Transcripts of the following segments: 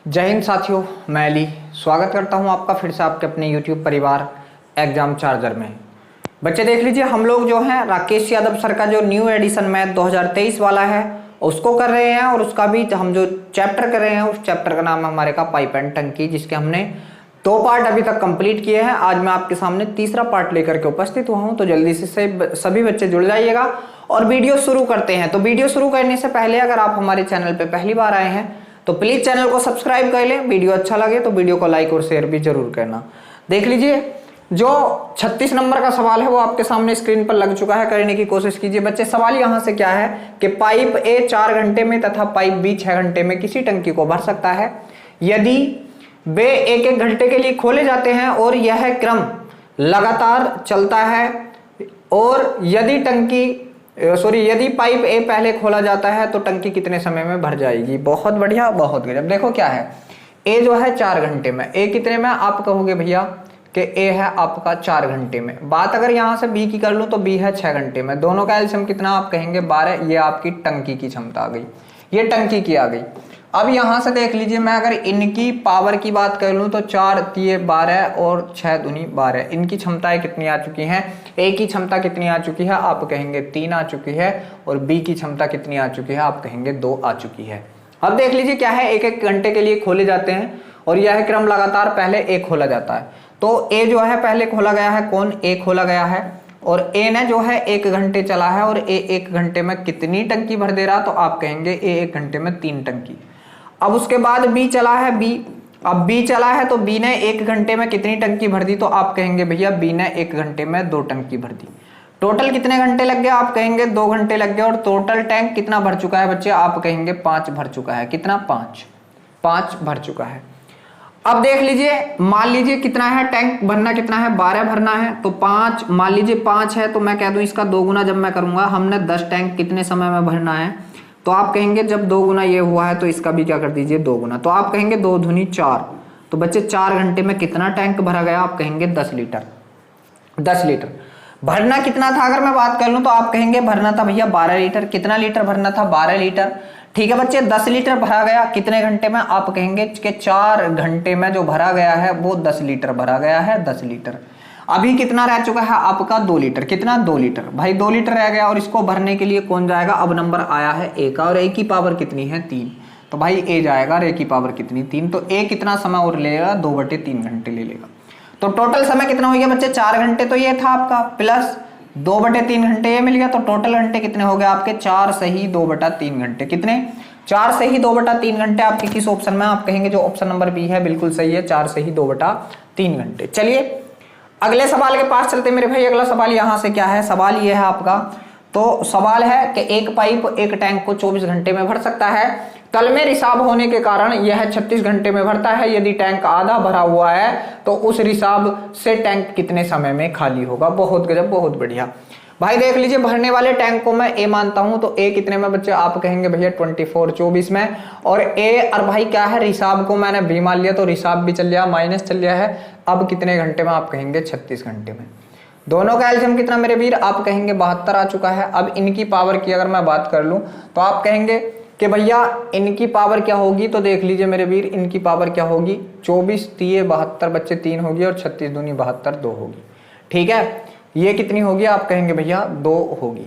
जय हिंद साथियों, मैं अली स्वागत करता हूं आपका फिर से आपके अपने YouTube परिवार एग्जाम चार्जर में। बच्चे देख लीजिए, हम लोग जो हैं राकेश यादव सर का जो न्यू एडिशन मैथ 2023 वाला है उसको कर रहे हैं, और उसका भी हम जो चैप्टर कर रहे हैं उस चैप्टर का नाम है हमारे का पाइप एंड टंकी, जिसके हमने 2 पार्ट अभी तक कंप्लीट किए हैं। आज मैं आपके सामने तीसरा पार्ट लेकर के उपस्थित हुआ हूं, तो जल्दी से सभी बच्चे जुड़ जाइएगा और वीडियो शुरू करते हैं। तो वीडियो शुरू करने से पहले अगर आप हमारे चैनल पर पहली बार आए हैं तो प्लीज चैनल को सब्सक्राइब कर लें। वीडियो अच्छा लगे तो वीडियो को लाइक और शेयर भी जरूर करना। देख लीजिए, जो 36 नंबर का सवाल है वो आपके सामने स्क्रीन पर लग चुका है, करने की कोशिश कीजिए बच्चे। सवाल यहां से क्या है कि पाइप ए 4 घंटे में तथा पाइप बी 6 घंटे में किसी टंकी को भर सकता है। यदि वे एक एक घंटे के लिए खोले जाते हैं और यह क्रम लगातार चलता है, और यदि पाइप ए पहले खोला जाता है तो टंकी कितने समय में भर जाएगी। बहुत बढ़िया, बहुत गजब। देखो क्या है, ए जो है 4 घंटे में, ए कितने में आप कहोगे भैया कि ए है आपका 4 घंटे में। बात अगर यहां से बी की कर लूं तो बी है 6 घंटे में। दोनों का एलसीएम कितना आप कहेंगे 12। ये आपकी टंकी की क्षमता आ गई, ये टंकी की आ गई। अब यहां से देख लीजिए, मैं अगर इनकी पावर की बात कर लूं तो 4 तिये 12 और 6 दूनी 12। इनकी क्षमताएं कितनी आ चुकी हैं। ए की क्षमता कितनी आ चुकी है, आप कहेंगे 3 आ चुकी है, और बी की क्षमता कितनी आ चुकी है, आप कहेंगे 2 आ चुकी है। अब देख लीजिए क्या है, एक एक घंटे के लिए खोले जाते हैं और यह क्रम लगातार पहले ए खोला जाता है। तो ए जो है पहले खोला गया है, कौन, ए खोला गया है, और ए ने जो है 1 घंटे चला है, और ए 1 घंटे में कितनी टंकी भर दे रहा, तो आप कहेंगे ए 1 घंटे में 3 टंकी। अब उसके बाद बी चला है, अब बी चला है तो बी ने 1 घंटे में कितनी टंकी भर दी, तो आप कहेंगे भैया बी ने 1 घंटे में 2 टंकी भर दी। टोटल कितने घंटे लग गए, आप कहेंगे 2 घंटे लग गए, और टोटल टैंक कितना भर चुका है बच्चे, आप कहेंगे 5 भर चुका है। कितना, 5 भर चुका है। अब देख लीजिए, मान लीजिए कितना है टैंक भरना, कितना है 12 भरना है, तो 5 मान लीजिए 5 है, तो मैं कह दूं इसका 2 गुना जब मैं करूंगा, हमने 10 टैंक कितने समय में भरना है, तो आप कहेंगे जब 2 गुना ये हुआ है तो इसका भी क्या कर दीजिए 2 गुना, तो आप कहेंगे 2 दूनी 4। तो बच्चे 4 घंटे में कितना टैंक भरा गया, आप कहेंगे 10 लीटर। 10 लीटर भरना कितना था, अगर मैं बात कर लूं तो आप कहेंगे भरना था भैया 12 लीटर। कितना लीटर भरना था, 12 लीटर। ठीक है बच्चे, 10 लीटर भरा गया कितने घंटे में, आप कहेंगे कि 4 घंटे में जो भरा गया है वो 10 लीटर भरा गया है, 10 लीटर। अभी कितना रह चुका है आपका 2 लीटर। कितना, 2 लीटर भाई, 2 लीटर रह गया, और इसको भरने के लिए कौन जाएगा, अब नंबर आया है ए का, और ए की पावर कितनी है 3, तो भाई ए जाएगा, और ए की पावर कितनी 3, तो ए कितना समय और लेगा, 2/3 घंटे ले लेगा। तो टोटल समय कितना हो गया बच्चे, 4 घंटे तो ये था आपका, प्लस 2/3 घंटे ये मिल गया, तो टोटल घंटे कितने हो गए आपके 4 सही 2/3 घंटे। कितने, 4 सही 2/3 घंटे आपके किस ऑप्शन में, आप कहेंगे जो ऑप्शन नंबर बी है बिल्कुल सही है, 4 सही 2/3 घंटे। चलिए अगले सवाल के पास चलते मेरे भाई। अगला सवाल यहां से क्या है, सवाल ये है आपका, तो सवाल है कि एक पाइप एक टैंक को 24 घंटे में भर सकता है। तल में रिसाव होने के कारण यह 36 घंटे में भरता है। यदि टैंक आधा भरा हुआ है तो उस रिसाव से टैंक कितने समय में खाली होगा। बहुत गजब, बहुत बढ़िया भाई। देख लीजिए, भरने वाले टैंक को मैं ए मानता हूं, तो ए कितने में बच्चे, आप कहेंगे भैया 24 में, और ए और भाई क्या है, रिसाव को मैंने बी मान लिया, तो रिसाव भी चल लिया, माइनस चल लिया है। अब कितने घंटे में, आप कहेंगे 36 घंटे में। दोनों का एलसीएम कितना मेरे वीर, आप कहेंगे 72 आ चुका है। अब इनकी पावर की अगर मैं बात कर लूं तो आप कहेंगे कि भैया इनकी पावर क्या होगी, तो देख लीजिए मेरे वीर, इनकी पावर क्या होगी, 24 तिये 72 बच्चे 3 होगी, और 36 दूनी 72 2 होगी। ठीक है, ये कितनी होगी, आप कहेंगे भैया 2 होगी।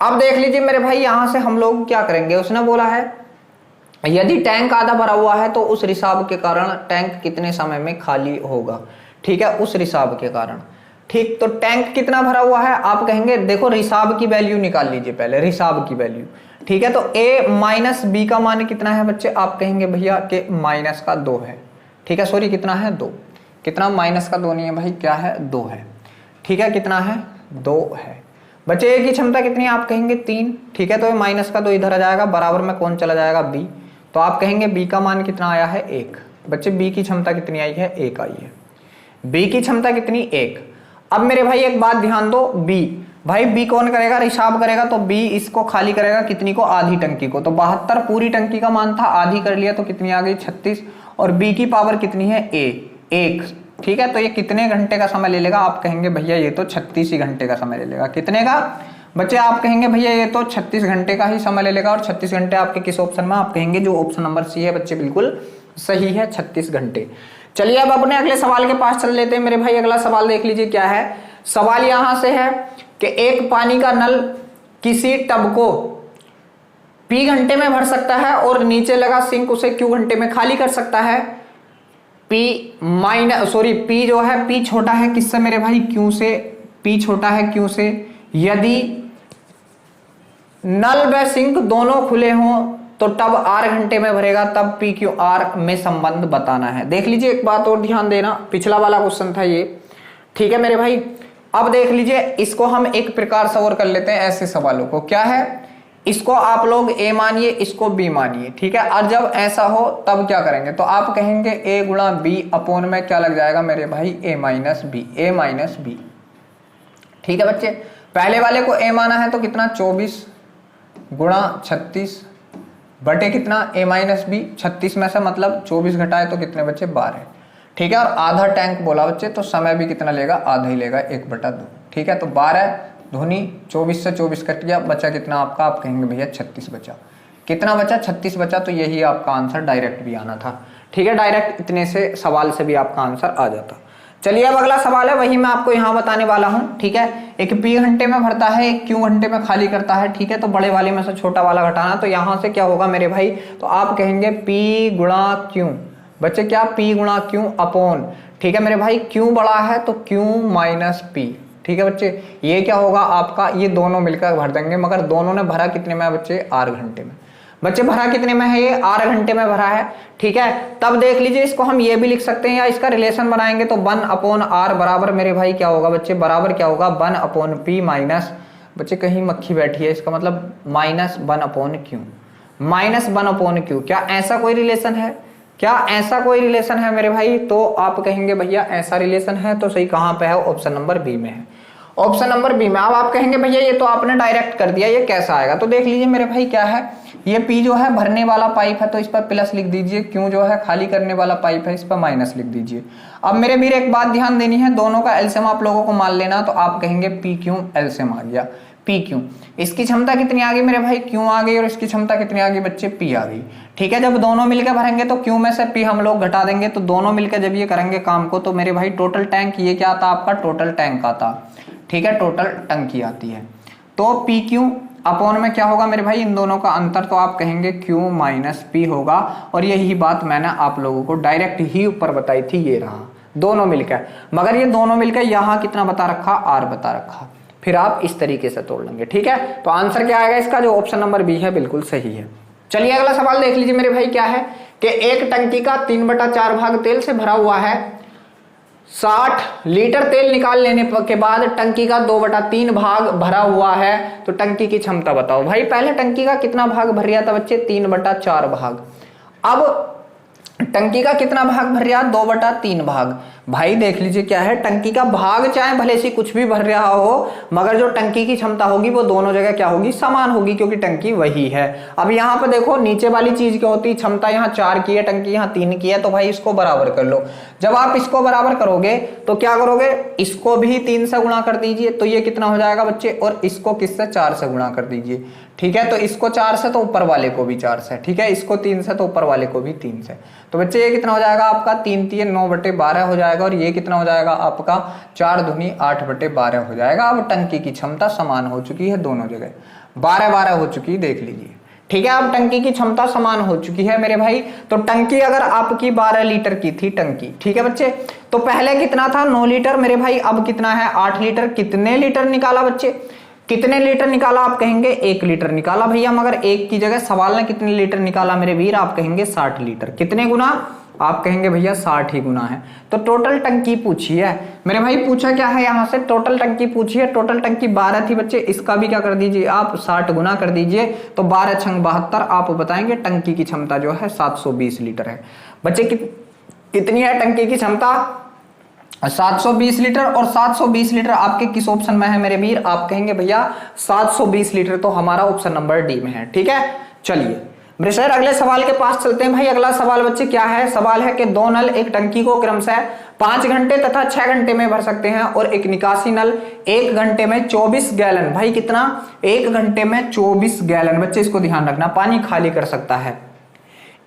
अब देख लीजिए मेरे भाई, यहां से हम लोग क्या करेंगे, उसने बोला है यदि टैंक आधा भरा हुआ है तो उस रिसाव के कारण टैंक कितने समय में खाली होगा। ठीक है, उस रिसाव के कारण। ठीक, तो टैंक कितना भरा हुआ है, आप कहेंगे देखो रिसाव की वैल्यू निकाल लीजिए पहले, रिसाव की वैल्यू। ठीक है, तो ए माइनस बी का मान कितना है बच्चे, आप कहेंगे भैया कि माइनस का 2 है। ठीक है, सॉरी कितना है 2, कितना, माइनस का 2 नहीं है भाई, क्या है 2 है। ठीक है, कितना है 2 है बच्चे। ए की क्षमता कितनी है, आप कहेंगे 3। ठीक है, तो ये माइनस का 2 इधर आ जाएगा, बराबर में कौन चला जाएगा, बी, तो आप कहेंगे बी का मान कितना आया है 1। बच्चे बी की क्षमता कितनी आई है, 1 आई है। बी की क्षमता कितनी, 1। अब मेरे भाई एक बात ध्यान दो, बी भाई बी कौन करेगा, रिसाव करेगा, तो बी इसको खाली करेगा कितनी को, आधी टंकी को। तो 72 पूरी टंकी का मान था, आधी कर लिया तो कितनी आ गई 36, और बी की पावर कितनी है ए 1। ठीक है, तो ये कितने घंटे का समय ले लेगा, आप कहेंगे भैया ये तो 36 ही घंटे का समय ले लेगा। कितने का, बच्चे आप कहेंगे भैया ये तो 36 घंटे का ही समय ले लेगा, और 36 घंटे आपके किस ऑप्शन में, आप कहेंगे जो ऑप्शन नंबर सी है बच्चे बिल्कुल सही है, 36 घंटे। चलिए अब अपने अगले सवाल के पास चल लेते हैं मेरे भाई। अगला सवाल देख लीजिए क्या है। सवाल यहां से है कि एक पानी का नल किसी टब को P घंटे में भर सकता है और नीचे लगा सिंक उसे Q घंटे में खाली कर सकता है। P जो है P छोटा है किससे मेरे भाई, Q से। P छोटा है Q से। यदि नल व सिंक दोनों खुले हों तो टब R घंटे में भरेगा, तब PQR में संबंध बताना है। देख लीजिए एक बात और ध्यान देना, पिछला वाला क्वेश्चन था ये, ठीक है मेरे भाई। अब देख लीजिए इसको हम एक प्रकार से और कर लेते हैं ऐसे सवालों को। क्या है, इसको आप लोग A मानिए, इसको B मानिए, ठीक है। और जब ऐसा हो तब क्या करेंगे, तो आप कहेंगे A गुणा B अपॉन में क्या लग जाएगा मेरे भाई, A माइनस B, ठीक है बच्चे। पहले वाले को A माना है तो कितना 24 गुणा 36 बटे कितना A माइनस B, 36 में से मतलब 24 घटाए तो कितने बच्चे 12, ठीक है। और आधा टैंक बोला बच्चे, तो समय भी कितना लेगा, आधा ही लेगा, 1/2, ठीक है। तो 12 धुनी 24 से 24 कट गया, बचा कितना आपका, आप कहेंगे भैया 36 बचा। कितना बचा, 36 बचा। तो यही आपका आंसर डायरेक्ट भी आना था, ठीक है। डायरेक्ट इतने से सवाल से भी आपका आंसर आ जाता। चलिए अब अगला सवाल है, वही मैं आपको यहाँ बताने वाला हूँ, ठीक है। एक P घंटे में भरता है, एक Q घंटे में खाली करता है, ठीक है। तो बड़े वाले में से छोटा वाला घटाना, तो यहाँ से क्या होगा मेरे भाई, तो आप कहेंगे P गुणा Q, बच्चे क्या, P गुणा Q अपॉन, ठीक है मेरे भाई। Q बड़ा है तो Q माइनस P, ठीक है बच्चे। ये क्या होगा आपका, ये दोनों मिलकर भर देंगे, मगर दोनों ने भरा कितने में बच्चे, R घंटे में। बच्चे भरा कितने में है, ये R घंटे में भरा है, ठीक है। तब देख लीजिए इसको हम ये भी लिख सकते हैं, या इसका रिलेशन बनाएंगे तो 1 अपॉन R बराबर मेरे भाई क्या होगा बच्चे, बराबर क्या होगा 1 अपॉन P माइनस, बच्चे कहीं मक्खी बैठी है, इसका मतलब minus 1 upon Q, minus 1 upon Q। क्या ऐसा कोई रिलेशन है, क्या ऐसा कोई रिलेशन है मेरे भाई, तो आप कहेंगे भैया ऐसा रिलेशन है, तो सही कहां पे है, ऑप्शन नंबर बी में है, ऑप्शन नंबर बी में। अब आप कहेंगे भैया ये तो आपने डायरेक्ट कर दिया, ये कैसा आएगा, तो देख लीजिए मेरे भाई क्या है, ये P जो है भरने वाला पाइप है तो इस पर प्लस लिख दीजिए, Q जो है खाली करने वाला पाइप है इस पर माइनस लिख दीजिए। अब मेरे वीर एक बात ध्यान देनी है, दोनों का एलसीएम आप लोगों को मान लेना, तो आप कहेंगे PQ एलसीएम आ गया, PQ। इसकी क्षमता कितनी आ गई मेरे भाई, Q आ गई, और इसकी क्षमता कितनी आ गई बच्चे, P आ गई, ठीक है। जब दोनों मिलकर भरेंगे तो Q में से P हम लोग घटा देंगे, तो दोनों मिलकर जब ये करेंगे काम को, तो मेरे भाई टोटल टैंक, ये क्या आता आपका, टोटल टैंक आता, ठीक है, टोटल टंकी आती है। तो PQ अपॉन में क्या होगा मेरे भाई, इन दोनों का अंतर, तो आप कहेंगे Q माइनस P होगा। और यही बात मैंने आप लोगों को डायरेक्ट ही ऊपर बताई थी, ये रहा दोनों मिलकर, मगर ये दोनों मिलकर यहाँ कितना बता रखा, R बता रखा, फिर आप इस तरीके से तोड़ लेंगे, ठीक है। तो आंसर क्या आएगा इसका, जो ऑप्शन नंबर बी है बिल्कुल सही है। चलिए अगला सवाल देख लीजिए मेरे भाई क्या है, कि एक टंकी का 3/4 भाग तेल से भरा हुआ है, 60 लीटर तेल निकाल लेने के बाद टंकी का 2/3 भाग भरा हुआ है, तो टंकी की क्षमता बताओ। भाई पहले टंकी का कितना भाग भर रहा था बच्चे, 3/4 भाग। अब टंकी का कितना भाग भर रहा, 2/3 भाग। भाई देख लीजिए क्या है, टंकी का भाग चाहे भले से कुछ भी भर रहा हो, मगर जो टंकी की क्षमता होगी वो दोनों जगह क्या होगी, समान होगी, क्योंकि टंकी वही है। अब यहाँ पे देखो नीचे वाली चीज क्या होती है, क्षमता यहाँ 4 की है, टंकी यहाँ 3 की है, तो भाई इसको बराबर कर लो। जब आप इसको बराबर करोगे तो क्या करोगे, इसको भी 3 से गुणा कर दीजिए, तो ये कितना हो जाएगा बच्चे, और इसको किससे, 4 से गुणा कर दीजिए, ठीक है। तो इसको 4 से तो ऊपर वाले को भी 4 से, ठीक है, इसको 3 से तो ऊपर वाले को भी 3 से, तो बच्चे ये कितना हो जाएगा आपका, 3 3 9/12 हो जाएगा, और ये कितना हो जाएगा आपका, 4 दूनी 8/12 हो जाएगा। अब टंकी की क्षमता समान हो चुकी है दोनों जगह, 12-12 हो चुकी है, देख लीजिए, ठीक है। अब टंकी की क्षमता समान हो चुकी है मेरे भाई। तो टंकी अगर आपकी 12 लीटर की थी टंकी, ठीक है बच्चे, तो पहले कितना था, 9 लीटर मेरे भाई, अब कितना है, 8 लीटर। कितने लीटर निकाला बच्चे, कितने लीटर निकाला, आप कहेंगे 1 लीटर निकाला भैया, मगर 1 की जगह सवाल ने कितने लीटर निकाला मेरे वीर, आप कहेंगे 60 लीटर। कितने गुना, आप कहेंगे भैया 60 ही गुना है। तो टोटल टंकी पूछी है मेरे भाई, पूछा क्या है यहाँ से, टोटल टंकी पूछी है। टोटल टंकी 12 थी बच्चे, इसका भी क्या कर दीजिए आप, 60 गुना कर दीजिए, तो 12 छंग 72, आप बताएंगे टंकी की क्षमता जो है 720 लीटर है। बच्चे कितनी है टंकी की क्षमता, 720 लीटर। और 720 लीटर आपके किस ऑप्शन में है मेरे वीर, आप कहेंगे भैया 720 लीटर तो हमारा ऑप्शन नंबर डी में है, ठीक है। चलिए मेरे सर अगले सवाल के पास चलते हैं। भाई अगला सवाल बच्चे क्या है, सवाल है कि दो नल एक टंकी को क्रमशः 5 घंटे तथा 6 घंटे में भर सकते हैं और एक निकासी नल 1 घंटे में 24 गैलन, भाई कितना, 1 घंटे में 24 गैलन, बच्चे इसको ध्यान रखना, पानी खाली कर सकता है।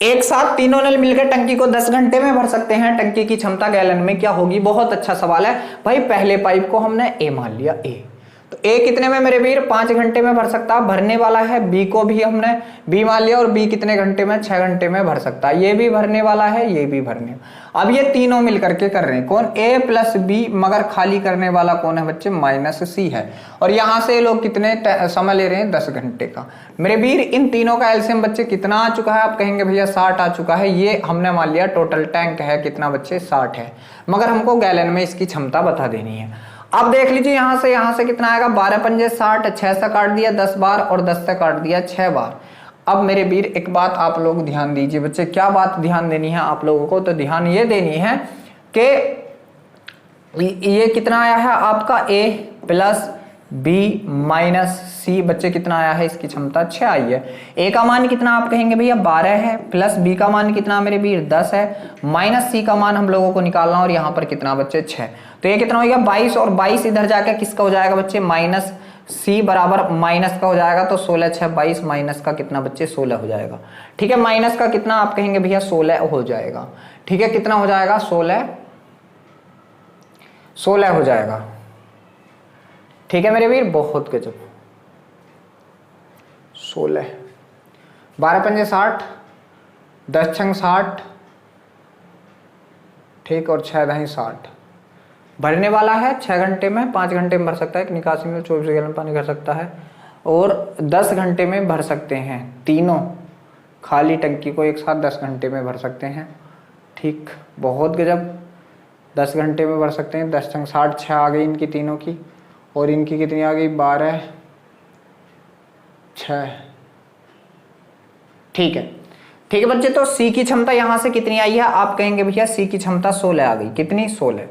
एक साथ तीनों नल मिलकर टंकी को 10 घंटे में भर सकते हैं, टंकी की क्षमता गैलन में क्या होगी। बहुत अच्छा सवाल है भाई। पहले पाइप को हमने ए मान लिया, ए, तो ए कितने में मेरे वीर, 5 घंटे में भर सकता, भरने वाला है। बी को भी हमने बी मान लिया और बी कितने घंटे में, 6 घंटे में भर सकता है। ये भी भरने वाला है, ये भी भरने। अब ये तीनों मिलकर के कर रहे हैं, कौन, ए प्लस बी, मगर खाली करने वाला कौन है बच्चे, माइनस सी है। और यहां से लोग कितने समय ले रहे हैं, 10 घंटे का। मेरे वीर इन तीनों का एलसीएम बच्चे कितना आ चुका है, आप कहेंगे भैया 60 आ चुका है। ये हमने मान लिया टोटल टैंक है कितना बच्चे, 60 है, मगर हमको गैलन में इसकी क्षमता बता देनी है। अब देख लीजिए यहां से कितना आएगा, 12 पंजे 60, 6 से काट दिया 10 बार और 10 से काट दिया 6 बार। अब मेरे वीर एक बात आप लोग ध्यान दीजिए बच्चे, क्या बात ध्यान देनी है आप लोगों को, तो ध्यान ये देनी है कि ये कितना आया है आपका, ए प्लस बी माइनस सी, बच्चे कितना आया है, इसकी क्षमता 6 आई है। ए का मान कितना आप कहेंगे भैया 12 है, प्लस बी का मान कितना मेरे वीर 10 है, माइनस सी का मान हम लोगों को निकालना और यहाँ पर कितना बच्चे 6, तो ये कितना हो गया 22 और 22 इधर जाके किसका हो जाएगा बच्चे, माइनस सी बराबर माइनस का हो जाएगा, तो 16 6 22 माइनस का कितना बच्चे 16 हो जाएगा। ठीक है, माइनस का कितना आप कहेंगे भैया 16 हो जाएगा। ठीक है, कितना हो जाएगा, 16 हो जाएगा। ठीक है मेरे वीर, बहुत गजब, 16, 12 पंजे 60, 10 छंग 60, ठीक, और 6 दही 60। भरने वाला है 6 घंटे में, 5 घंटे में भर सकता है, निकासी में 24 गैलन पानी कर सकता है, और 10 घंटे में भर सकते हैं। तीनों खाली टंकी को एक साथ 10 घंटे में भर सकते हैं। ठीक, बहुत गजब, 10 घंटे में भर सकते हैं। 10 छंग 60, 6 आ गई इनकी तीनों की, और इनकी कितनी आ गई 12 6। ठीक है, ठीक है बच्चे, तो सी की क्षमता यहां से कितनी आई है, आप कहेंगे भैया सी की क्षमता 16 आ गई। कितनी, 16।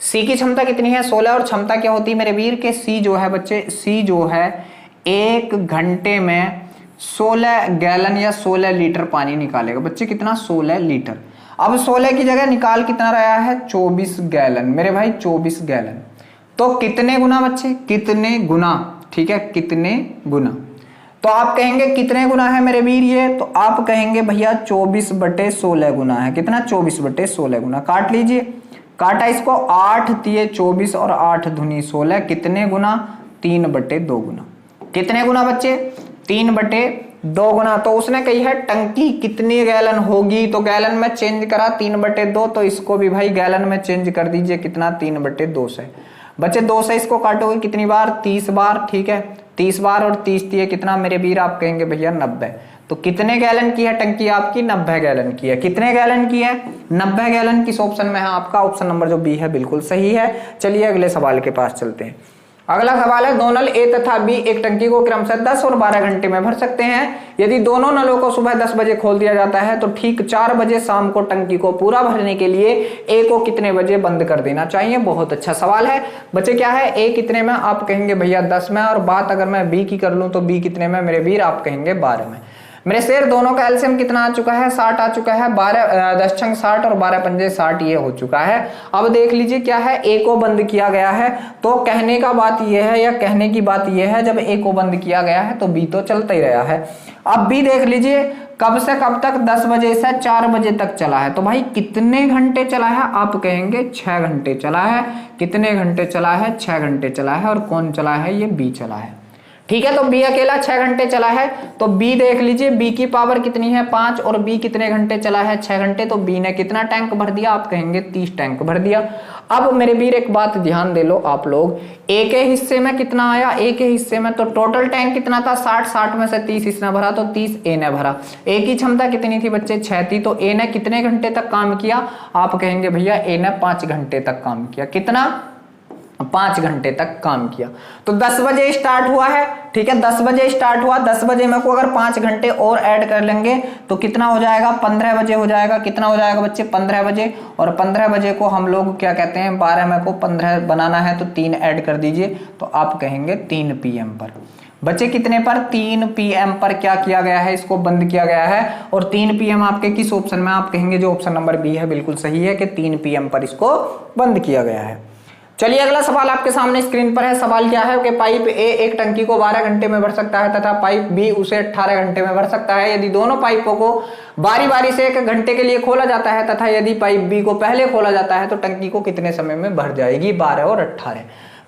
सी की क्षमता कितनी है, 16, और क्षमता क्या होती है मेरे वीर के, सी जो है बच्चे, सी जो है 1 घंटे में 16 गैलन या 16 लीटर पानी निकालेगा बच्चे, कितना, 16 लीटर। अब 16 की जगह निकाल कितना रहा है, 24 गैलन मेरे भाई, 24 गैलन। तो कितने गुना बच्चे, कितने गुना, ठीक है, कितने गुना, तो आप कहेंगे कितने गुना है मेरे वीर ये, तो आप कहेंगे भैया 24/16 गुना है। कितना, 24/16 गुना। काट लीजिए, काटा इसको, 8 तिये 24 और 8 दूनी 16, कितने गुना, 3/2 गुना। कितने गुना बच्चे, 3/2 गुना। तो उसने कही है टंकी कितनी गैलन होगी, तो गैलन में चेंज करा 3/2, तो इसको भी भाई गैलन में चेंज कर दीजिए, कितना, 3/2 से। बच्चे 2 से इसको काटोगे कितनी बार, 30 बार। ठीक है, 30 बार और 30 दिए कितना मेरे वीर, आप कहेंगे भैया 90। तो कितने गैलन की है टंकी आपकी, 90 गैलन की है। कितने गैलन की है, 90 गैलन। किस ऑप्शन में है आपका, ऑप्शन नंबर जो बी है बिल्कुल सही है। चलिए अगले सवाल के पास चलते हैं। अगला सवाल है, दो नल ए तथा बी एक टंकी को क्रमशः 10 और 12 घंटे में भर सकते हैं। यदि दोनों नलों को सुबह 10 बजे खोल दिया जाता है तो ठीक 4 बजे शाम को टंकी को पूरा भरने के लिए ए को कितने बजे बंद कर देना चाहिए। बहुत अच्छा सवाल है बच्चे। क्या है, ए कितने में, आप कहेंगे भैया 10 में, और बात अगर मैं बी की कर लूं तो बी कितने में मेरे वीर, आप कहेंगे 12 में। मेरे शेर दोनों का एलसीएम कितना आ चुका है, 60 आ चुका है। 10 छंग 60 और 12 पंजे 60 ये हो चुका है। अब देख लीजिए क्या है, ए को बंद किया गया है, तो कहने का बात ये है, या कहने की बात ये है, जब ए को बंद किया गया है तो बी तो चलता ही रहा है। अब बी देख लीजिए कब से कब तक, 10 बजे से 4 बजे तक चला है। तो भाई कितने घंटे चला है, आप कहेंगे 6 घंटे चला है। कितने घंटे चला है, 6 घंटे चला है। और कौन चला है, ये बी चला है। ठीक है, तो बी अकेला 6 घंटे चला है। तो बी देख लीजिए, बी की पावर कितनी है 5, और बी कितने घंटे चला है, 6 घंटे। तो बी ने कितना टैंक भर दिया, आप कहेंगे 30 टैंक भर दिया। अब मेरे वीर एक बात ध्यान दे लो आप लोग, ए के हिस्से में कितना आया, ए के हिस्से में तो टोटल टैंक कितना था 60 में से 30 इसने भरा, तो 30 ए ने भरा। ए की क्षमता कितनी थी बच्चे, 6 थी। तो ए ने कितने घंटे तक काम किया, आप कहेंगे भैया ए ने 5 घंटे तक काम किया। कितना, 5 घंटे तक काम किया। तो 10 बजे स्टार्ट हुआ है। ठीक है, 10 बजे स्टार्ट हुआ, 10 बजे में को अगर 5 घंटे और ऐड कर लेंगे तो कितना हो जाएगा, 15 बजे हो जाएगा। कितना हो जाएगा बच्चे, 15 बजे। और 15 बजे को हम लोग क्या कहते हैं, 12 में को 15 बनाना है तो 3 ऐड कर दीजिए, तो आप कहेंगे 3 PM पर। बच्चे कितने पर 3 PM पर क्या किया गया है, इसको बंद किया गया है। और 3 PM आपके किस ऑप्शन में, आप कहेंगे जो ऑप्शन नंबर बी है बिल्कुल सही है कि 3 PM पर इसको बंद किया गया है। चलिए अगला सवाल आपके सामने स्क्रीन पर है। सवाल क्या है कि पाइप ए एक टंकी को 12 घंटे में भर सकता है तथा पाइप बी उसे 18 घंटे में भर सकता है। यदि दोनों पाइपों को बारी बारी से 1 घंटे के लिए खोला जाता है तथा यदि पाइप बी को पहले खोला जाता है तो टंकी को कितने समय में भर जाएगी, 12 और 18।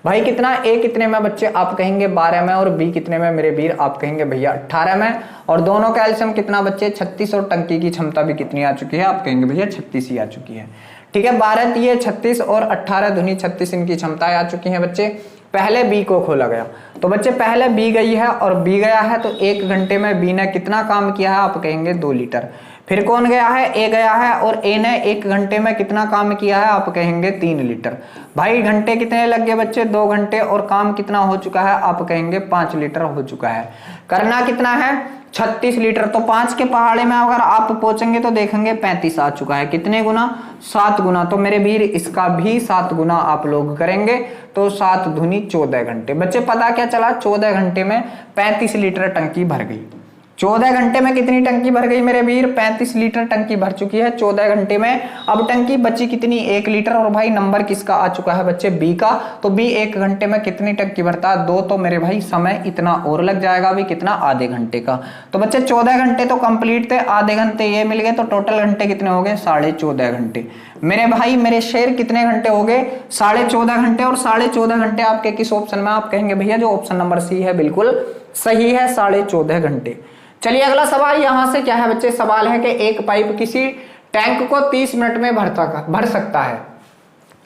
भाई कितना, ए कितने में बच्चे, आप कहेंगे 12 में, और बी कितने में मेरे वीर, आप कहेंगे भैया 18 में। और दोनों का एलसीएम कितना बच्चे, 36, और टंकी की क्षमता भी कितनी आ चुकी है, आप कहेंगे भैया 36 ही आ चुकी है। ठीक है, 12 तिये 36 और 18 दूनी 36 इनकी क्षमताएं आ चुकी हैं बच्चे। पहले बी को खोला गया तो बच्चे पहले बी गई है और बी गया है तो 1 घंटे में बी ने कितना काम किया है, आप कहेंगे 2 लीटर। फिर कौन गया है, ए गया है और ए ने 1 घंटे में कितना काम किया है, आप कहेंगे 3 लीटर। भाई घंटे कितने लग गए बच्चे, 2 घंटे, और काम कितना हो चुका है, आप कहेंगे 5 लीटर हो चुका है। करना कितना है, 36 लीटर। तो 5 के पहाड़े में अगर आप पहुंचेंगे तो देखेंगे 35 आ चुका है। कितने गुना, 7 गुना। तो मेरे वीर इसका भी 7 गुना आप लोग करेंगे तो 7 दूनी 14 घंटे। बच्चे पता क्या चला, 14 घंटे में 35 लीटर टंकी भर गई। 14 घंटे में कितनी टंकी भर गई मेरे वीर, 35 लीटर टंकी भर चुकी है 14 घंटे में। अब टंकी बची कितनी, 1 लीटर। और भाई नंबर किसका आ चुका है बच्चे, बी का। तो बी 1 घंटे में कितनी टंकी भरता है, 2। तो मेरे भाई समय इतना और लग जाएगा भी, कितना, आधे घंटे का। तो बच्चे 14 घंटे तो कंप्लीट थे, आधे घंटे ये मिल गए, तो टोटल घंटे कितने हो गए, 14.5 घंटे। मेरे भाई मेरे शेर कितने घंटे हो गए, 14.5 घंटे। और 14.5 घंटे आपके किस ऑप्शन में, आप कहेंगे भैया जो ऑप्शन नंबर सी है बिल्कुल सही है, 14.5 घंटे। चलिए अगला सवाल यहां से क्या है बच्चे, सवाल है कि एक पाइप किसी टैंक को 30 मिनट में भर सकता है।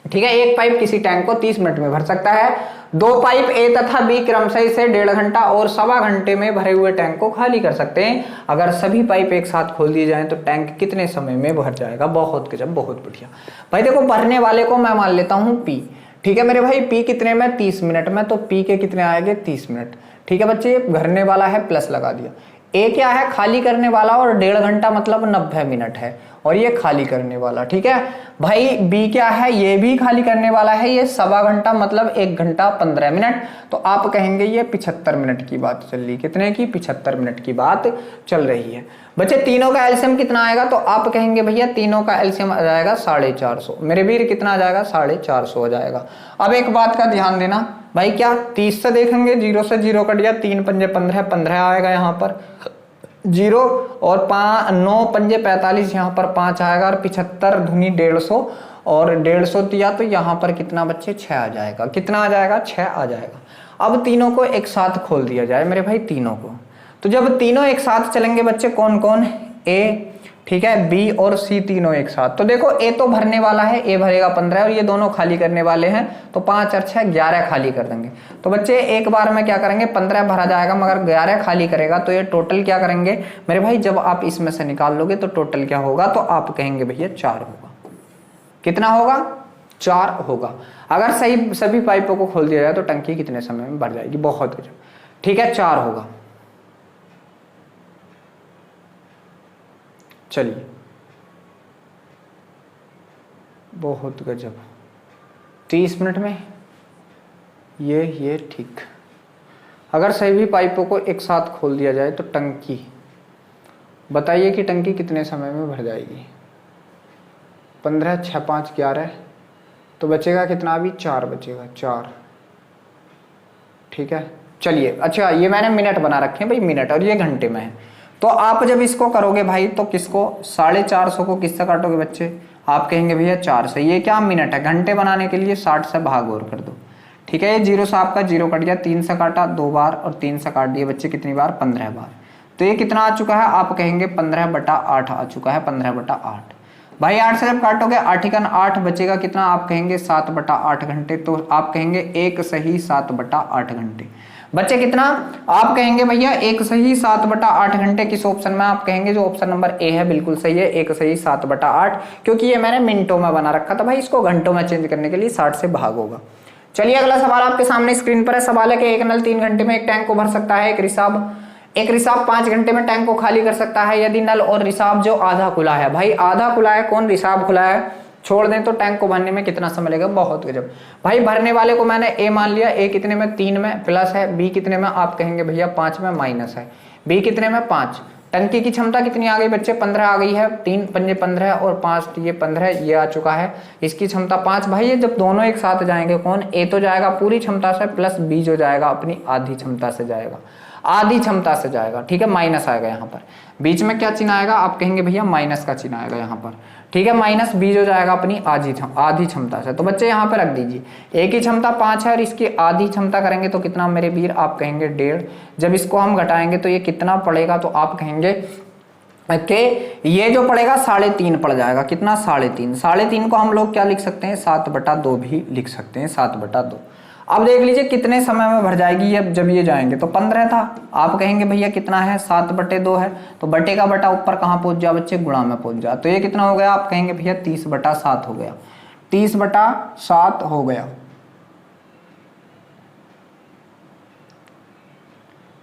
ठीक है, एक पाइप किसी टैंक को 30 मिनट में भर सकता है। 2 पाइप ए तथा बी क्रमशः इसे 1.5 घंटा और 1.25 घंटे में भरे हुए टैंक को खाली कर सकते हैं। अगर सभी पाइप एक साथ खोल दिए जाएं तो टैंक कितने समय में भर जाएगा। बहुत गजब, बहुत बढ़िया। भाई देखो, भरने वाले को मैं मान लेता हूं पी। ठीक है मेरे भाई, पी कितने में, 30 मिनट में। तो पी के कितने आएंगे, 30 मिनट। ठीक है बच्चे, भरने वाला है प्लस लगा दिया। ए क्या है, खाली करने वाला, और 1.5 घंटा मतलब 90 मिनट है, और ये खाली करने वाला। ठीक है भाई, बी क्या है, ये भी खाली करने वाला है, ये 1.25 घंटा मतलब 1 घंटा 15 मिनट। तो आप कहेंगे ये 75 मिनट की बात चल रही, कितने की, 75 मिनट की बात चल रही है। बच्चे तीनों का एलसीएम कितना आएगा, तो आप कहेंगे भैया तीनों का एलसीएम आ जाएगा 450। मेरे वीर कितना आ जाएगा, 450 हो जाएगा। अब एक बात का ध्यान देना भाई, क्या 30 से देखेंगे, 0 से 0 कट गया, 3 पंजे 15, 15 आएगा यहाँ पर 0, और 9 पंजे 45, यहाँ पर 5 आएगा, और 75 दूनी 150, और 150 दिया तो यहाँ पर कितना बच्चे, 6 आ जाएगा। कितना आ जाएगा, 6 आ जाएगा। अब तीनों को एक साथ खोल दिया जाए मेरे भाई, तीनों को। तो जब तीनों एक साथ चलेंगे बच्चे, कौन कौन, ए, ठीक है, बी और सी तीनों एक साथ। तो देखो, ए तो भरने वाला है, ए भरेगा 15, और ये दोनों खाली करने वाले हैं, तो 5 और 6 11 खाली कर देंगे। तो बच्चे एक बार में क्या करेंगे, 15 भरा जाएगा, मगर 11 खाली करेगा। तो ये टोटल क्या करेंगे मेरे भाई, जब आप इसमें से निकाल लोगे तो टोटल क्या होगा, तो आप कहेंगे भैया 4 होगा। कितना होगा, 4 होगा। अगर सही सभी पाइपों को खोल दिया जाए तो टंकी कितने समय में भर जाएगी। बहुत गजब। ठीक है, 4 होगा। चलिए, बहुत गजब, 30 मिनट में ये ठीक। अगर सभी पाइपों को एक साथ खोल दिया जाए तो टंकी, बताइए कि टंकी कितने समय में भर जाएगी। 15, 6, 5, 11, तो बचेगा कितना, अभी 4 बचेगा, 4। ठीक है, चलिए। अच्छा, ये मैंने मिनट बना रखे हैं भाई, मिनट, और ये घंटे में है। तो आप जब इसको करोगे भाई, तो किसको, 450 को किससे काटोगे बच्चे, आप कहेंगे भैया 4 से। ये क्या मिनट है, घंटे बनाने के लिए 60 से भाग और कर दो। ठीक है, ये 0 से आपका 0 कट गया, 3 से काटा 2 बार, और 3 से काट दिए बच्चे कितनी बार, 15 बार। तो ये कितना आ चुका है, आप कहेंगे 15/8 आ चुका है, 15/8। भाई 8 से जब काटोगे 8 बचेगा कितना, आप कहेंगे 7/8 घंटे। तो आप कहेंगे 1 सही 7/8 घंटे। बच्चे कितना, आप कहेंगे भैया 1 सही 7/8 घंटे। किस ऑप्शन में, आप कहेंगे जो ऑप्शन नंबर ए है बिल्कुल सही है, 1 सही 7/8, क्योंकि ये मैंने मिनटों में बना रखा था भाई, इसको घंटों में चेंज करने के लिए 60 से भाग होगा। चलिए अगला सवाल आपके सामने स्क्रीन पर है। सवाल है कि एक नल 3 घंटे में एक टैंक को भर सकता है, एक रिसाव 5 घंटे में टैंक को खाली कर सकता है। यदि नल और रिसाव जो आधा खुला है, भाई आधा खुला है, कौन, रिसाव खुला है, छोड़ दें तो टैंक को भरने में कितना समय लगेगा, बहुत गजब। भाई भरने वाले को मैंने ए मान लिया, ए कितने में 3 में प्लस है, बी कितने में आप कहेंगे भैया 5 में माइनस है, बी कितने में 5। टंकी की क्षमता कितनी आ गई बच्चे, 15 आ गई है, 3 पंजे 15 और 5 ये 15 ये आ चुका है, इसकी क्षमता 5। भाई ये जब दोनों एक साथ जाएंगे कौन, ए तो जाएगा पूरी क्षमता से प्लस बी जो जाएगा अपनी आधी क्षमता से जाएगा, आधी क्षमता से जाएगा, ठीक है, माइनस आएगा यहाँ पर, बीच में क्या चिन्ह आएगा आप कहेंगे भैया माइनस का चिन्ह आएगा यहाँ पर, ठीक है, माइनस बी जो जाएगा अपनी आधी क्षमता से। तो बच्चे यहाँ पे रख दीजिए, ए की क्षमता 5 है और इसकी आधी क्षमता करेंगे तो कितना मेरे वीर, आप कहेंगे 1.5। जब इसको हम घटाएंगे तो ये कितना पड़ेगा, तो आप कहेंगे कि ये जो पड़ेगा 3.5 पड़ जाएगा, कितना 3.5। 3.5 को हम लोग क्या लिख सकते हैं, 7/2 भी लिख सकते हैं, 7/2। अब देख लीजिए कितने समय में भर जाएगी ये, जब ये जाएंगे तो 15 था, आप कहेंगे भैया कितना है 7/2 है, तो बटे का बटा ऊपर कहाँ पहुंच जा बच्चे, गुणा में पहुंच जा, तो ये कितना हो गया, आप कहेंगे भैया 30/7 हो गया, 30/7 हो गया,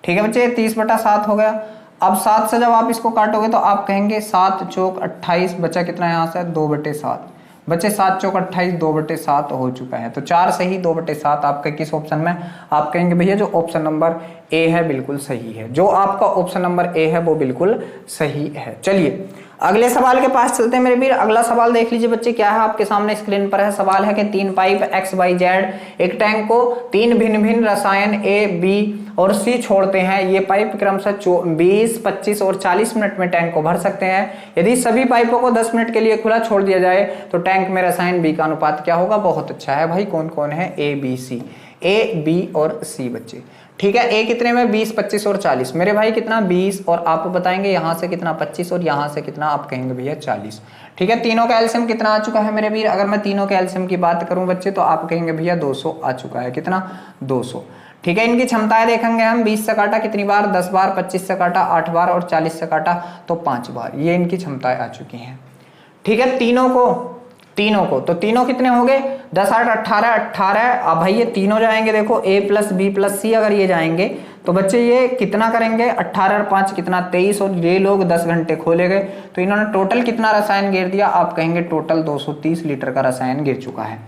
ठीक है बच्चे 30/7 हो गया। अब 7 से जब आप इसको काटोगे तो आप कहेंगे 7 चौक 28, बचा कितना यहाँ से 2/7 बच्चे, 7 चौक 28 2/7 हो चुका है, तो 4 से ही 2/7 आपका किस ऑप्शन में, आप कहेंगे भैया जो ऑप्शन नंबर ए है बिल्कुल सही है, जो आपका ऑप्शन नंबर ए है वो बिल्कुल सही है। चलिए अगले सवाल के पास चलते हैं मेरे वीर। अगला सवाल देख लीजिए बच्चे क्या है, आपके सामने स्क्रीन पर है। सवाल है कि 3 पाइप XYZ एक टैंक को 3 भिन्न भिन्न रसायन A, B और C छोड़ते हैं। ये पाइप क्रमशः 20, 25 और 40 मिनट में टैंक को भर सकते हैं। यदि सभी पाइपों को 10 मिनट के लिए खुला छोड़ दिया जाए तो टैंक में रसायन B का अनुपात क्या होगा। बहुत अच्छा है भाई, कौन कौन है, A, B, C, A, B और C बच्चे, ठीक है। A कितने में 20, 25 और 40, मेरे भाई कितना 20 और आप बताएंगे यहाँ से कितना 25 और यहाँ से कितना आप कहेंगे भैया 40, ठीक है। तीनों का एलसीएम कितना आ चुका है मेरे वीर, अगर मैं तीनों के एलसीएम की बात करूं बच्चे तो आप कहेंगे भैया 200 आ चुका है, कितना 200, ठीक है। इनकी क्षमताएं देखेंगे हम, 20 से काटा कितनी बार 10 बार, 25 से काटा 8 बार और 40 से काटा तो 5 बार, ये इनकी क्षमताएं आ चुकी हैं, ठीक है। तीनों को तो तीनों कितने हो गए 10, 8, 18। अब भाई ये तीनों जाएंगे, देखो A plus B plus C अगर ये जाएंगे तो बच्चे ये कितना करेंगे 18 और 5 कितना 23 और ये लोग 10 घंटे खोले गए तो इन्होंने टोटल कितना रसायन गिर दिया, आप कहेंगे टोटल 230 लीटर का रसायन गिर चुका है।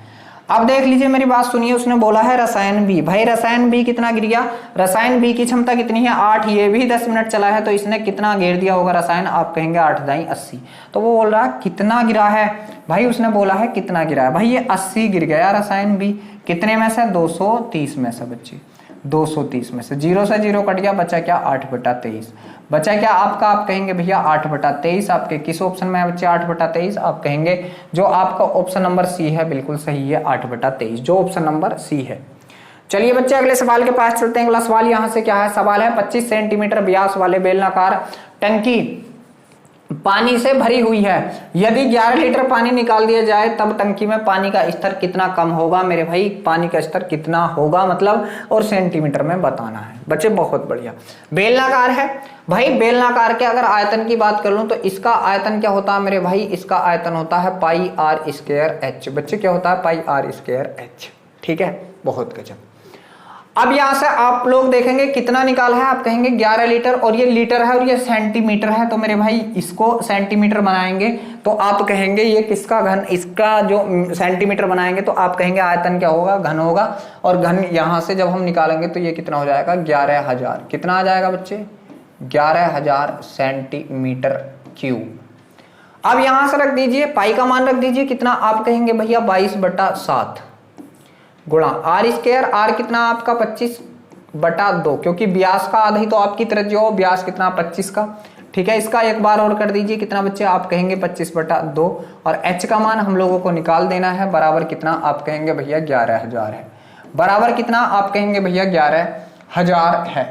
अब देख लीजिए मेरी बात सुनिए, उसने बोला है रसायन बी, भाई रसायन बी कितना गिर गया, रसायन बी की क्षमता कितनी है 8, ये भी 10 मिनट चला है तो इसने कितना गिर दिया होगा रसायन, आप कहेंगे 8 दाई 80। तो वो बोल रहा है कितना गिरा है भाई, उसने बोला है कितना गिरा है, भाई ये 80 गिर गया रसायन बी, कितने में से 230 में से बच्चे, 230 में से 0 से 0 कट गया, बचा क्या 8/23, बचा क्या आपका, आप कहेंगे भैया 8/23। आपके किस ऑप्शन में है बच्चे 8/23, आप कहेंगे जो आपका ऑप्शन नंबर सी है बिल्कुल सही है 8/23, जो ऑप्शन नंबर सी है। चलिए बच्चे अगले सवाल के पास चलते हैं। अगला सवाल यहाँ से क्या है, सवाल है 25 सेंटीमीटर व्यास वाले बेलनाकार टंकी पानी से भरी हुई है, यदि 11 लीटर पानी निकाल दिया जाए तब टंकी में पानी का स्तर कितना कम होगा। मेरे भाई पानी का स्तर कितना होगा मतलब और सेंटीमीटर में बताना है बच्चे, बहुत बढ़िया। बेलनाकार है भाई, बेलनाकार के अगर आयतन की बात कर लूं तो इसका आयतन क्या होता है मेरे भाई, इसका आयतन होता है πr²h बच्चे, क्या होता है πr²h, ठीक है, बहुत गजब। अब यहां से आप लोग देखेंगे कितना निकाला है, आप कहेंगे 11 लीटर और ये लीटर है और ये सेंटीमीटर है, तो मेरे भाई इसको सेंटीमीटर बनाएंगे तो आप कहेंगे ये किसका घन, इसका जो सेंटीमीटर बनाएंगे तो आप कहेंगे आयतन क्या होगा, घन होगा, और घन यहां से जब हम निकालेंगे तो ये कितना हो जाएगा 11,000, कितना आ जाएगा बच्चे 11,000 सेंटीमीटर क्यूब। अब यहां से रख दीजिए पाई का मान रख दीजिए कितना, आप कहेंगे भैया 22/7 गुणा r², r कितना आपका 25/2, क्योंकि व्यास का आधा ही तो आपकी त्रिज्या हो, व्यास कितना 25 का, ठीक है। इसका एक बार और कर दीजिए कितना बच्चे, आप कहेंगे 25/2 और h का मान हम लोगों को निकाल देना है, बराबर कितना आप कहेंगे भैया 11,000 है, बराबर कितना आप कहेंगे भैया 11,000 है।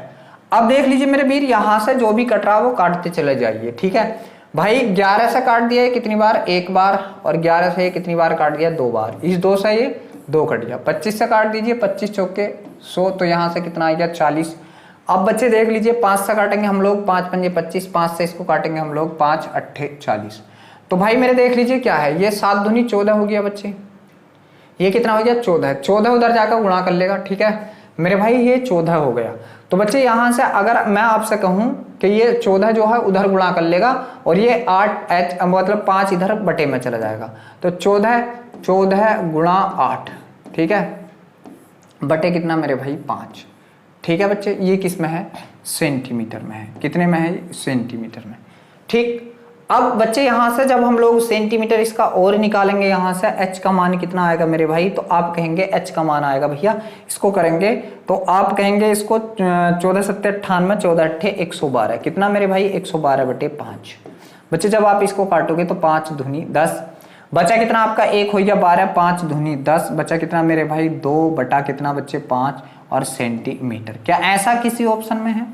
अब देख लीजिए मेरे वीर, यहां से जो भी कट रहा है वो काटते चले जाइए, ठीक है भाई। 11 से काट दिया कितनी बार, एक बार, और 11 से कितनी बार काट दिया 2 बार, इस 2 से ये 2 कट गया, 25 से काट दीजिए 25 चौके 100, तो यहाँ से कितना आ गया 40। अब बच्चे देख लीजिए 5 से काटेंगे हम लोग, 5 पंजे 25, 5 से इसको काटेंगे हम लोग 5 अट्ठे 40, तो भाई मेरे देख लीजिए क्या है, ये 7 दूनी 14 हो गया बच्चे, ये कितना हो गया 14, 14 उधर जाकर गुणा कर लेगा, ठीक है। मेरे भाई ये 14 हो गया। तो बच्चे यहाँ से अगर मैं आपसे कहूँ कि ये 14 जो है उधर गुणा कर लेगा और ये 8 मतलब 5 इधर बटे में चला जाएगा, तो 14 गुणा 8, ठीक है, बटे कितना मेरे भाई 5, ठीक है बच्चे। ये किस में है, सेंटीमीटर में है। कितने में है, सेंटीमीटर में, ठीक। अब बच्चे यहाँ से जब हम लोग सेंटीमीटर इसका और निकालेंगे, यहाँ से h का मान कितना आएगा मेरे भाई, तो आप कहेंगे h का मान आएगा भैया, इसको करेंगे तो आप कहेंगे इसको 14 सत्ते 98, 14 अट्ठे 112, कितना मेरे भाई 112 बटे 5। बच्चे जब आप इसको काटोगे तो 5 दूनी 10, बचा कितना आपका 1 हो गया 12, 5 दूनी 10, बचा कितना मेरे भाई 2 बटा कितना बच्चे 5 और सेंटीमीटर। क्या ऐसा किसी ऑप्शन में है,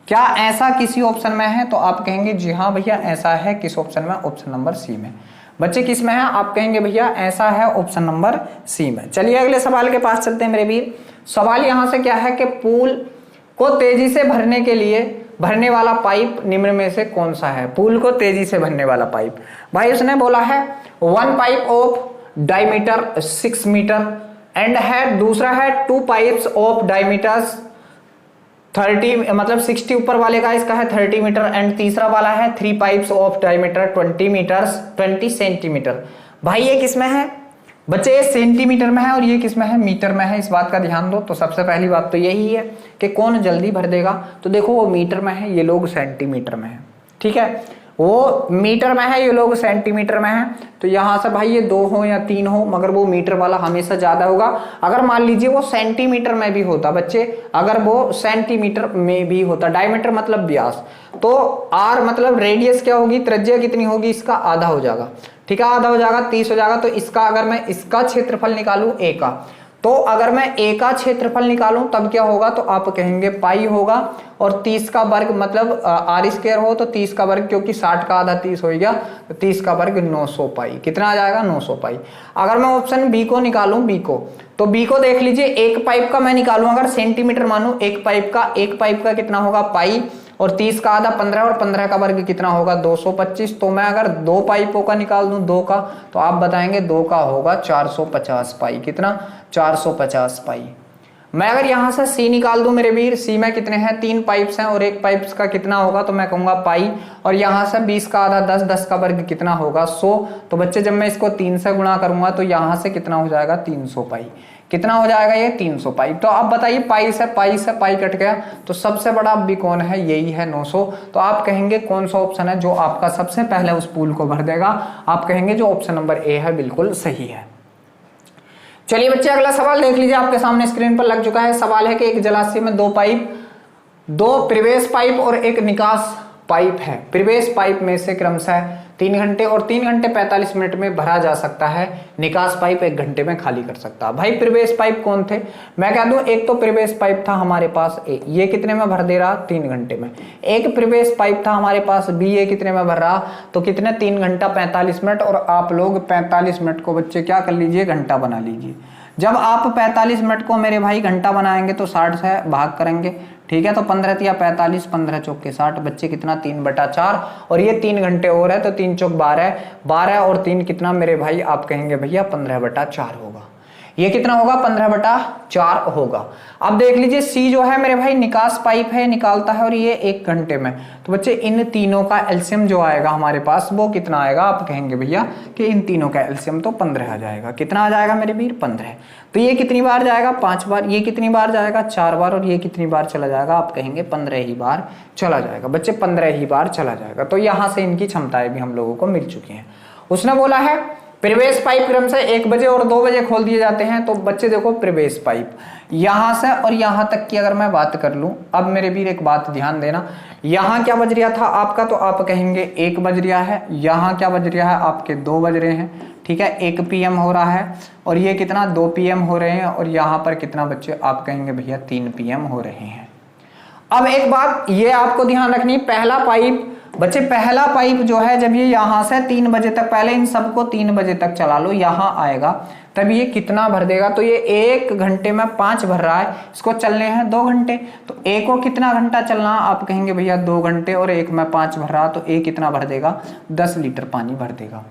क्या ऐसा किसी ऑप्शन में है, तो आप कहेंगे जी हाँ भैया ऐसा है। किस ऑप्शन में, ऑप्शन नंबर सी में। बच्चे किस में है, आप कहेंगे भैया ऐसा है ऑप्शन नंबर सी में। चलिए अगले सवाल के पास चलते हैं मेरे वीर। सवाल यहां से क्या है कि पूल को तेजी से भरने के लिए भरने वाला पाइप निम्न में से कौन सा है। पूल को तेजी से भरने वाला पाइप, भाई उसने बोला है 1 pipe of diameter 6 metre and है, दूसरा है 2 पाइप्स ऑफ डायमीटर्स 30 मतलब 60 ऊपर वाले का इसका है 30 मीटर एंड तीसरा वाला है 3 पाइप्स ऑफ डायमीटर 20 सेंटीमीटर। भाई ये किसमें है बच्चे, ये सेंटीमीटर में है और ये किसमें है, मीटर में है। इस बात का ध्यान दो। तो सबसे पहली बात तो यही है कि कौन जल्दी भर देगा, तो देखो वो मीटर में है, ये लोग सेंटीमीटर में है, ठीक है। वो मीटर में है, ये लोग सेंटीमीटर में है। तो यहां से भाई ये 2 हो या 3 हो, मगर वो मीटर वाला हमेशा ज्यादा होगा। अगर मान लीजिए वो सेंटीमीटर में भी होता बच्चे, अगर वो सेंटीमीटर में भी होता, डायमीटर मतलब व्यास, तो आर मतलब रेडियस क्या होगी, त्रिज्या कितनी होगी, इसका आधा हो जाएगा, ठीक है, आधा हो जाएगा 30 हो जाएगा। तो इसका अगर मैं इसका क्षेत्रफल निकालूं ए का, तो अगर मैं ए का क्षेत्रफल निकालूं तब क्या होगा, तो आप कहेंगे पाई होगा और 30 का वर्ग मतलब आर स्क्वायर हो तो 30 का वर्ग, क्योंकि 60 का आधा 30 हो गया, तो 30 का वर्ग 900 पाई। कितना आ जाएगा, 900 पाई। अगर मैं ऑप्शन बी को निकालूं, बी को, तो बी को देख लीजिए, एक पाइप का मैं निकालूं अगर सेंटीमीटर मानूं, एक पाइप का कितना होगा पाई, और 30 का आधा 15 और 15 का वर्ग कितना होगा 225। तो मैं अगर 2 पाइपों का निकाल दूं 2 का, तो आप बताएंगे 2 का होगा 450 पाई। कितना, 450 पाई। मैं अगर यहां से सी निकाल दूं मेरे वीर, सी में कितने हैं, 3 पाइप्स हैं और एक पाइप्स का कितना होगा, तो मैं कहूंगा पाई, और यहां से 20 का आधा 10, 10 का वर्ग कितना होगा 100। तो बच्चे जब मैं इसको 3 से गुणा करूंगा तो यहां से कितना हो जाएगा 300 पाई। कितना हो जाएगा ये 300 पाई। तो आप बताइए पाई से पाई कट गया, तो सबसे बड़ा भी कौन है, यही है 900। तो आप कहेंगे कौन सा ऑप्शन है जो आपका सबसे पहले उस पूल को भर देगा, आप कहेंगे जो ऑप्शन नंबर ए है बिल्कुल सही है। चलिए बच्चे अगला सवाल देख लीजिए, आपके सामने स्क्रीन पर लग चुका है। सवाल है कि एक जलाशय में 2 पाइप, 2 प्रवेश पाइप और एक निकास पाइप है। प्रवेश पाइप में से क्रमशः 3 घंटे और 3 घंटे 45 मिनट में भरा जा सकता है, निकास पाइप 1 घंटे में खाली कर सकता है। भाई प्रवेश पाइप कौन थे, मैं कह दूं एक तो प्रवेश पाइप था हमारे पास ए, ये कितने में भर दे रहा 3 घंटे में। एक प्रवेश पाइप था हमारे पास बी, ये कितने में भर रहा, तो कितने 3 घंटा 45 मिनट। और आप लोग 45 मिनट को बच्चे क्या कर लीजिए, घंटा बना लीजिए। जब आप 45 मिनट को मेरे भाई घंटा बनाएंगे तो 60 से भाग करेंगे, ठीक है। तो 15 या 45, 15 चौक के 60, बच्चे कितना 3/4, और ये 3 घंटे और है तो 3 चौक 12, 12 और 3 कितना मेरे भाई, आप कहेंगे भैया 15/4 होगा। ये कितना होगा 15/4 होगा। अब देख लीजिए सी जो है मेरे भाई निकास पाइप है, निकालता है और ये 1 घंटे में। तो बच्चे इन तीनों का एलसीएम जो आएगा हमारे पास वो कितना आएगा, आप कहेंगे भैया कि इन तीनों का एलसीएम तो 15 आ जाएगा। कितना आ जाएगा मेरे वीर 15। तो ये कितनी बार जाएगा 5 बार, ये कितनी बार जाएगा 4 बार, और ये कितनी बार चला जाएगा, आप कहेंगे 15 ही बार चला जाएगा। बच्चे 15 ही बार चला जाएगा। तो यहाँ से इनकी क्षमताएं भी हम लोगों को मिल चुकी हैं। उसने बोला है प्रवेश पाइप क्रम से 1 बजे और 2 बजे खोल दिए जाते हैं। तो बच्चे देखो प्रवेश पाइप यहां से और यहां तक की अगर मैं बात कर लूं, अब मेरे भी एक बात ध्यान देना, यहां क्या बज रहा था आपका, तो आप कहेंगे 1 बज रहा है, यहां क्या बज रहा है आपके 2 बज रहे हैं, ठीक है। 1 PM हो रहा है और ये कितना 2 PM हो रहे हैं, और यहां पर कितना बच्चे आप कहेंगे भैया 3 PM हो रहे हैं। अब एक बात ये आपको ध्यान रखनी, पहला पाइप बच्चे, पहला पाइप जो है जब ये यहां से 3 बजे तक, पहले इन सबको 3 बजे तक चला लो, यहां आएगा तब ये कितना भर देगा, तो ये 1 घंटे में 5 भर रहा है, इसको चलने हैं 2 घंटे। तो ए को कितना घंटा चलना, आप कहेंगे भैया 2 घंटे, और 1 में 5 भर रहा, तो ए कितना भर देगा 10 लीटर पानी भर देगा।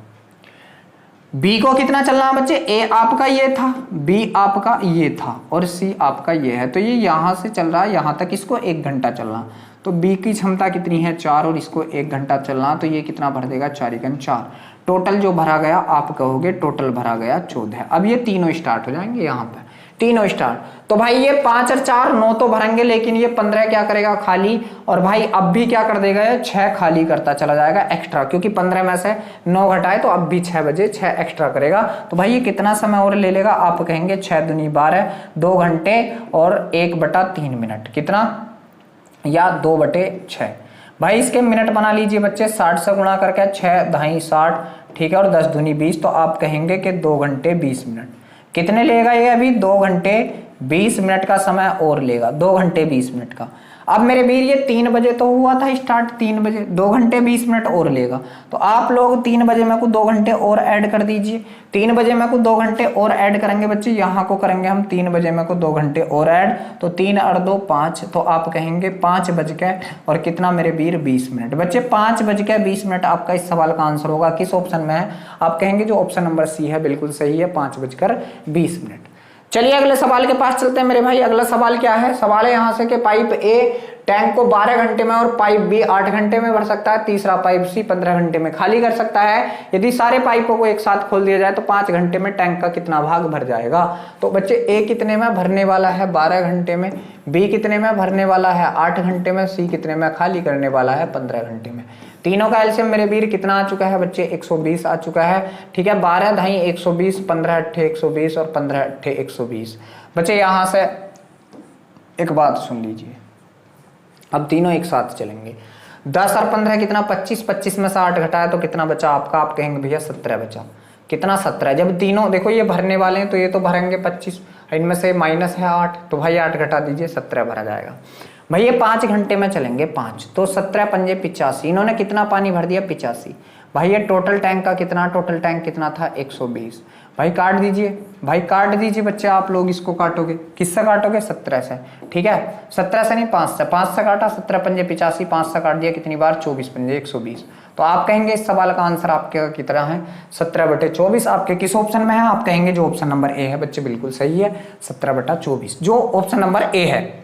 बी को कितना चलना है बच्चे, ए आपका ये था, बी आपका ये था और सी आपका ये है। तो ये यहां से चल रहा है यहां तक, इसको 1 घंटा चलना। तो बी की क्षमता कितनी है 4 और इसको 1 घंटा चलना, तो ये कितना भर देगा 4 × 4। टोटल जो भरा गया आप कहोगे टोटल भरा गया 14। अब ये तीनों स्टार्ट हो जाएंगे यहाँ पर, तीनों स्टार्ट। तो भाई ये 5 और 4 9 तो भरेंगे, लेकिन ये 15 क्या करेगा खाली। और भाई अब भी क्या कर देगा ये 6 खाली करता चला जाएगा एक्स्ट्रा, क्योंकि 15 में से 9 घटाए तो अब भी 6 बजे 6 एक्स्ट्रा करेगा। तो भाई ये कितना समय और ले लेगा, आप कहेंगे 6 दूनी 12, 2 घंटे और 1/3 मिनट, कितना या 2/6। भाई इसके मिनट बना लीजिए बच्चे, 60 से गुणा करके 6 ढाई 60, ठीक है, और 10 दूनी 20, तो आप कहेंगे कि 2 घंटे 20 मिनट। कितने लेगा ये अभी 2 घंटे 20 मिनट का समय और लेगा, 2 घंटे 20 मिनट का। अब मेरे वीर ये 3 बजे तो हुआ था स्टार्ट, 3 बजे 2 घंटे 20 मिनट और लेगा। तो आप लोग 3 बजे में को 2 घंटे और ऐड कर दीजिए, 3 बजे में को 2 घंटे और ऐड करेंगे बच्चे, यहाँ को करेंगे हम 3 बजे में को 2 घंटे और ऐड, तो 3 और 2 5, तो आप कहेंगे 5 बज के और कितना मेरे वीर 20 मिनट। बच्चे 5 बज के 20 मिनट आपका इस सवाल का आंसर होगा। किस ऑप्शन में है, आप कहेंगे जो ऑप्शन नंबर सी है बिल्कुल सही है, 5 बजकर 20 मिनट। चलिए अगले सवाल के पास चलते हैं मेरे भाई। अगला सवाल क्या है, सवाल है यहाँ से कि पाइप ए टैंक को 12 घंटे में और पाइप बी 8 घंटे में भर सकता है, तीसरा पाइप सी 15 घंटे में खाली कर सकता है। यदि सारे पाइपों को एक साथ खोल दिया जाए तो 5 घंटे में टैंक का कितना भाग भर जाएगा। तो बच्चे ए कितने में भरने वाला है 12 घंटे में, बी कितने में भरने वाला है 8 घंटे में, सी कितने में खाली करने वाला है 15 घंटे में। तीनों का एलसीएम मेरे वीर कितना आ चुका है बच्चे 120 आ चुका है, ठीक है। 12 ढाई 120, 15 अट्ठे 120 और 15 अट्ठे 120। बच्चे यहां से एक बात सुन लीजिए, अब तीनों एक साथ चलेंगे। 10 और 15 कितना 25, 25 में से 8 घटाया तो कितना बचा आपका, आप कहेंगे भैया 17 बचा। कितना 17, जब तीनों देखो ये भरने वाले हैं तो ये तो भरेंगे 25, इनमें से माइनस है 8, तो भाई 8 घटा दीजिए 17 भरा जाएगा। भाई ये 5 घंटे में चलेंगे 5, तो 17 पंजे 85, इन्होंने कितना पानी भर दिया 85। भाई ये टोटल टैंक का कितना, टोटल टैंक कितना था 120। भाई काट दीजिए, भाई काट दीजिए बच्चे, आप लोग इसको काटोगे, किससे काटोगे 17 से, ठीक है। 17 से नहीं 5 से, 5 से काटा 17 पंजे 85, 5 से काट दिया कितनी बार 24 पंजे 120। तो आप कहेंगे इस सवाल का आंसर आपके की तरह है 17/24। आपके किस ऑप्शन में है, आप कहेंगे जो ऑप्शन नंबर ए है बच्चे बिल्कुल सही है, 17/24 जो ऑप्शन नंबर ए है।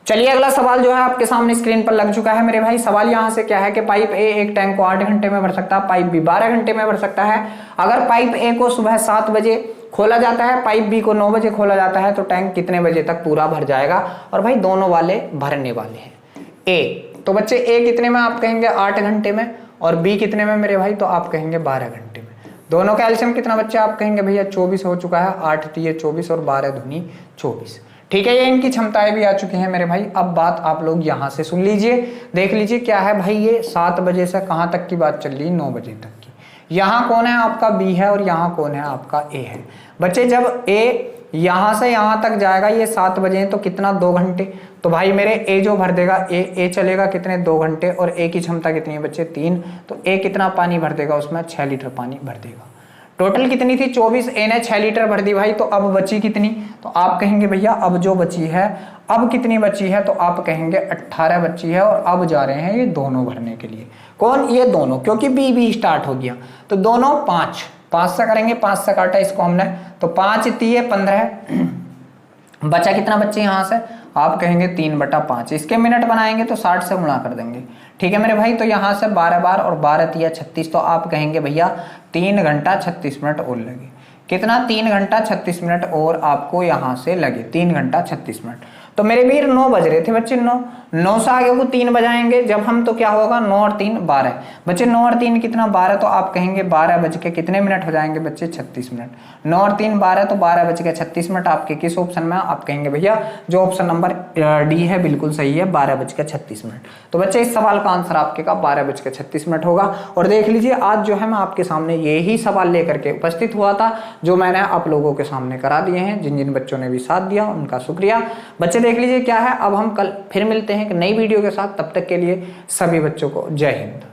चलिए अगला सवाल जो है आपके सामने स्क्रीन पर लग चुका है मेरे भाई। सवाल यहाँ से क्या है कि पाइप ए एक टैंक को 8 घंटे में भर सकता है, पाइप बी 12 घंटे में भर सकता है। अगर पाइप ए को सुबह 7 बजे खोला जाता है, पाइप बी को 9 बजे खोला जाता है, तो टैंक कितने बजे तक पूरा भर जाएगा। और भाई दोनों वाले भरने वाले हैं ए, तो बच्चे ए कितने में आप कहेंगे 8 घंटे में, और बी कितने में मेरे भाई, तो आप कहेंगे 12 घंटे में। दोनों का एलसीएम कितना बच्चे, आप कहेंगे भैया 24 हो चुका है, 8 तिये 24 और 12 दूनी 24, ठीक है। ये इनकी क्षमताएं भी आ चुकी हैं मेरे भाई। अब बात आप लोग यहां से सुन लीजिए, देख लीजिए क्या है भाई। ये 7 बजे से कहां तक की बात चल रही है, 9 बजे तक की। यहाँ कौन है आपका बी है और यहाँ कौन है आपका ए है। बच्चे जब ए यहां से यहां तक जाएगा, ये 7 बजे तो कितना 2 घंटे, तो भाई मेरे ए जो भर देगा ए चलेगा कितने 2 घंटे, और ए की क्षमता कितनी है बच्चे 3, तो ए कितना पानी भर देगा उसमें 6 लीटर पानी भर देगा। टोटल कितनी थी 24, ए ने 6 लीटर भर दी भाई, तो अब बची कितनी, तो आप कहेंगे भैया अब जो बची है, अब कितनी बची है, तो आप कहेंगे 18 बची है। और अब जा रहे हैं ये दोनों भरने के लिए, कौन, ये दोनों, क्योंकि बी स्टार्ट हो गया, तो दोनों 5 से करेंगे, 5 से काटा इसको हमने, तो 5 तिये 15, बचा कितना बच्चे यहाँ से, आप कहेंगे 3/5। इसके मिनट बनाएंगे तो 60 से गुणा कर देंगे, ठीक है मेरे भाई। तो यहाँ से 12 बार और 12 तिया 36, तो आप कहेंगे भैया 3 घंटा 36 मिनट और लगे। कितना, 3 घंटा 36 मिनट और आपको यहाँ से लगे, 3 घंटा 36 मिनट। तो मेरे वीर 9 बज रहे थे बच्चे, 9 से आगे को 3 बजाएंगे जब हम, तो क्या होगा 9 और 3 12 बच्चे, 9 और 3 कितना 12, तो आप कहेंगे 12 बज के कितने मिनट हो जाएंगे बच्चे 36 मिनट। 9 और 3 12, तो 12 बज के 36 मिनट आपके किस ऑप्शन में, आप कहेंगे भैया जो ऑप्शन नंबर डी है बिल्कुल सही है, 12 बज के 36 मिनट। तो बच्चे इस सवाल का आंसर आपके का 12 बज के 36 मिनट होगा। और देख लीजिए आज जो है मैं आपके सामने यही सवाल लेकर के उपस्थित हुआ था, जो मैंने आप लोगों के सामने करा दिए हैं। जिन जिन बच्चों ने भी साथ दिया उनका शुक्रिया। बच्चे देख लीजिए क्या है, अब हम कल फिर मिलते हैं एक नई वीडियो के साथ। तब तक के लिए सभी बच्चों को जय हिंद।